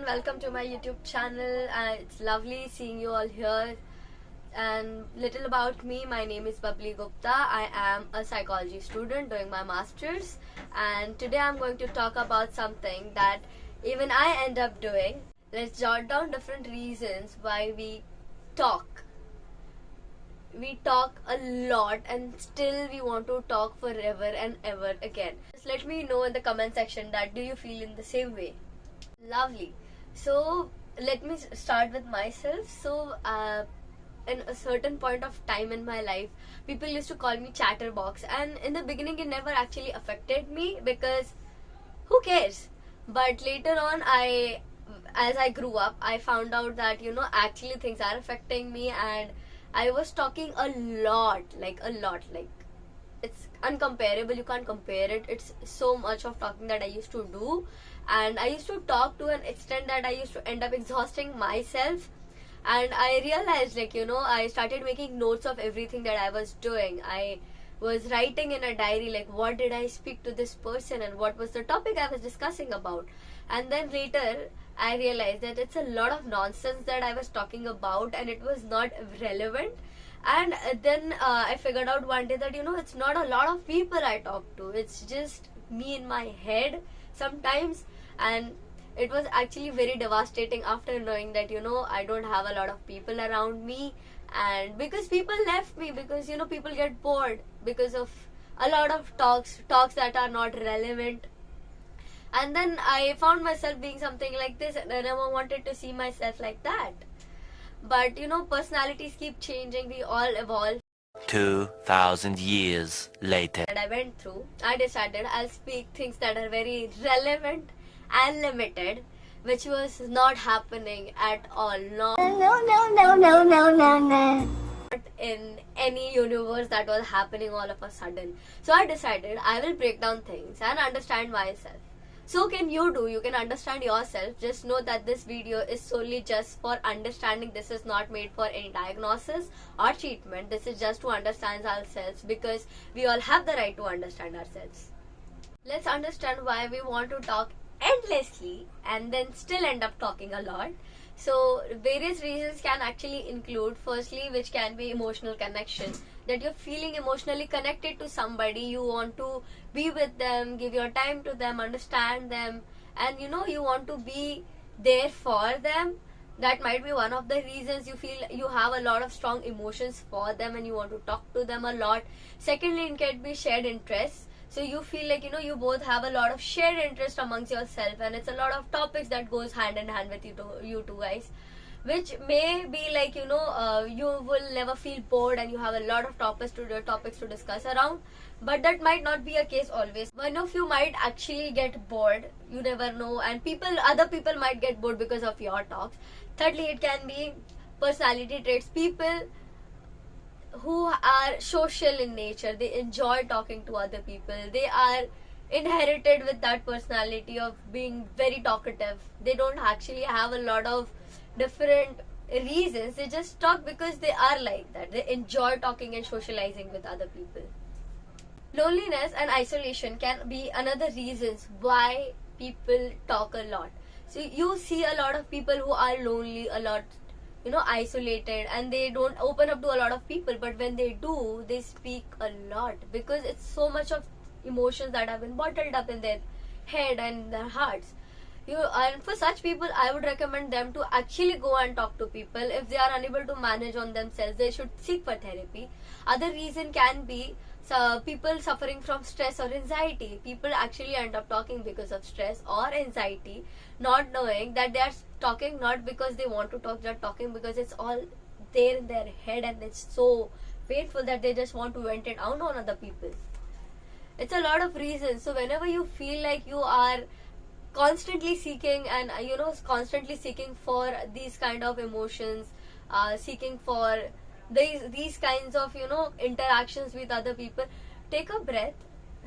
everyone, welcome to my YouTube channel. It's lovely seeing you all here. And little about me, my name is Babli Gupta. I am a psychology student doing my masters, and today I'm going to talk about something that even I end up doing. Let's jot down different reasons why we talk. We talk a lot and still we want to talk forever and ever again. Just let me know in the comment section that do you feel in the same way. Lovely. So let me start with myself. In a certain point of time in my life, people used to call me chatterbox, and in the beginning it never actually affected me because who cares? But later on, as I grew up, I found out that actually things are affecting me, and I was talking a lot, like it's uncomparable. You can't compare it. It's so much of talking that I used to do, and I used to talk to an extent that I used to end up exhausting myself. And I realized, I started making notes of everything that I was doing. I was writing in a diary, like, what did I speak to this person and what was the topic I was discussing about. And then later, I realized that it's a lot of nonsense that I was talking about and it was not relevant. And then I figured out one day that, it's not a lot of people I talk to. It's just me in my head sometimes. And it was actually very devastating after knowing that, I don't have a lot of people around me. And because people left me, because, people get bored because of a lot of talks that are not relevant. And then I found myself being something like this, and I never wanted to see myself like that. But personalities keep changing, we all evolve. 2,000 years later. That I went through, I decided I'll speak things that are very relevant and limited, which was not happening at all. No. Not in any universe that was happening all of a sudden. So I decided I will break down things and understand myself. So can you do. You can understand yourself. Just know that this video is solely just for understanding. This is not made for any diagnosis or treatment. This is just to understand ourselves, because we all have the right to understand ourselves. Let's understand why we want to talk endlessly and then still end up talking a lot. So various reasons can actually include, firstly, which can be emotional connection, that you're feeling emotionally connected to somebody, you want to be with them, give your time to them, understand them, and you want to be there for them. That might be one of the reasons you feel you have a lot of strong emotions for them and you want to talk to them a lot. Secondly, it can be shared interests. So you feel like, you both have a lot of shared interest amongst yourself, and it's a lot of topics that goes hand in hand with you two guys, which may be like, you will never feel bored and you have a lot of topics to discuss around. But that might not be a case always. One of you might actually get bored, you never know, and other people might get bored because of your talks. Thirdly, it can be personality traits. People who are social in nature, they enjoy talking to other people, they are inherited with that personality of being very talkative. They don't actually have a lot of different reasons, they just talk because they are like that. They enjoy talking and socializing with other people. Loneliness and isolation can be another reasons why people talk a lot. So you see a lot of people who are lonely, a lot isolated, and they don't open up to a lot of people, but when they do, they speak a lot because it's so much of emotions that have been bottled up in their head and their hearts. And for such people, I would recommend them to actually go and talk to people. If they are unable to manage on themselves, they should seek for therapy. Other reason can be people suffering from stress or anxiety. People actually end up talking because of stress or anxiety, not knowing that they are talking not because they want to talk, they're talking because it's all there in their head and it's so painful that they just want to vent it out on other people. It's a lot of reasons. So whenever you feel like you are constantly seeking and constantly seeking for these kind of emotions, seeking for these kinds of interactions with other people, take a breath,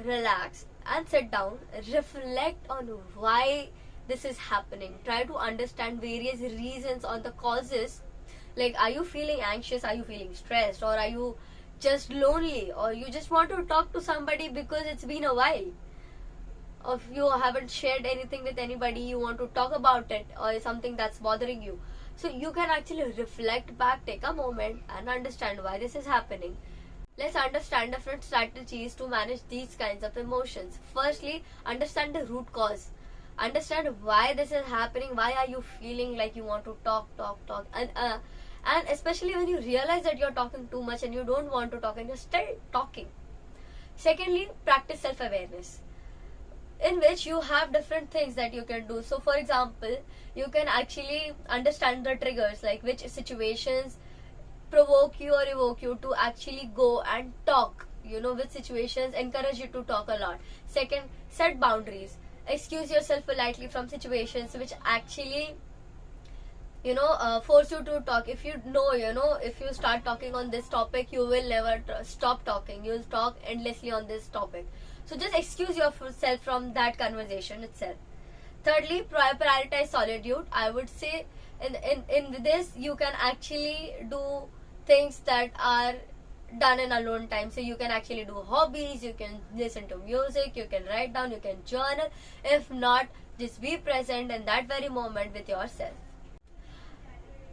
relax and sit down, reflect on why this is happening. Try to understand various reasons on the causes. Like, are you feeling anxious, are you feeling stressed, or are you just lonely, or you just want to talk to somebody because it's been a while, if you haven't shared anything with anybody, you want to talk about it, or something that's bothering you. So you can actually reflect back, take a moment, and understand why this is happening. Let's understand different strategies to manage these kinds of emotions. Firstly, understand the root cause. Understand why this is happening. Why are you feeling like you want to talk, and especially when you realize that you're talking too much and you don't want to talk and you're still talking. Secondly, practice self-awareness, in which you have different things that you can do. So for example, you can actually understand the triggers, like which situations provoke you or evoke you to actually go and talk, which situations encourage you to talk a lot. Second, set boundaries. Excuse yourself politely from situations which actually force you to talk. If if you start talking on this topic, you will never stop talking. You'll talk endlessly on this topic. So just excuse yourself from that conversation itself. Thirdly, prioritize solitude. I would say in this you can actually do things that are done in alone time. So you can actually do hobbies, you can listen to music, you can write down, you can journal. If not, just be present in that very moment with yourself.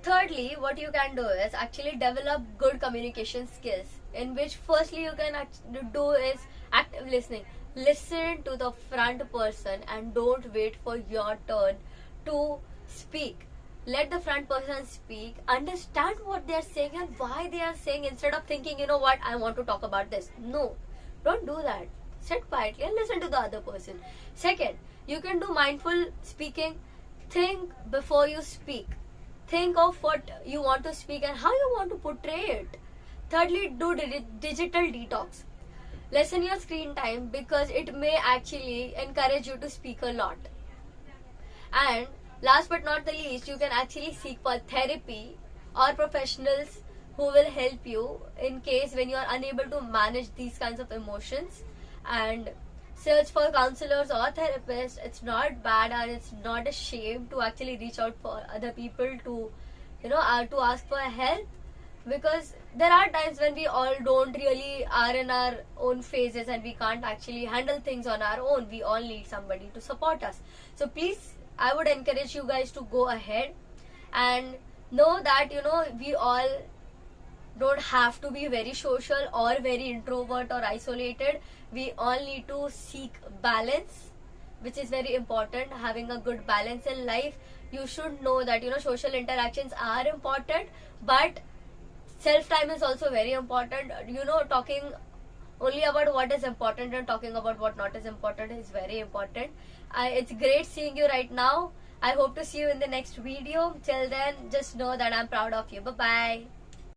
Thirdly, what you can do is actually develop good communication skills, in which firstly you can do is active listening. Listen to the front person and don't wait for your turn to speak. Let the front person speak, understand what they are saying and why they are saying, instead of thinking, what, I want to talk about this. No, don't do that. Sit quietly and listen to the other person. Second, you can do mindful speaking. Think before you speak. Think of what you want to speak and how you want to portray it. Thirdly, do digital detox. Lessen your screen time, because it may actually encourage you to speak a lot. And last but not the least, you can actually seek for therapy or professionals who will help you in case when you are unable to manage these kinds of emotions. And search for counselors or therapists. It's not bad, and it's not a shame to actually reach out for other people to to ask for help, because there are times when we all don't really are in our own phases and we can't actually handle things on our own. We all need somebody to support us. So please, I would encourage you guys to go ahead and know that we all don't have to be very social or very introvert or isolated. We all need to seek balance, which is very important. Having a good balance in life. You should know that social interactions are important, but self-time is also very important. Talking only about what is important and talking about what not is important is very important. It's great seeing you right now. I hope to see you in the next video. Till then, just know that I'm proud of you. Bye bye.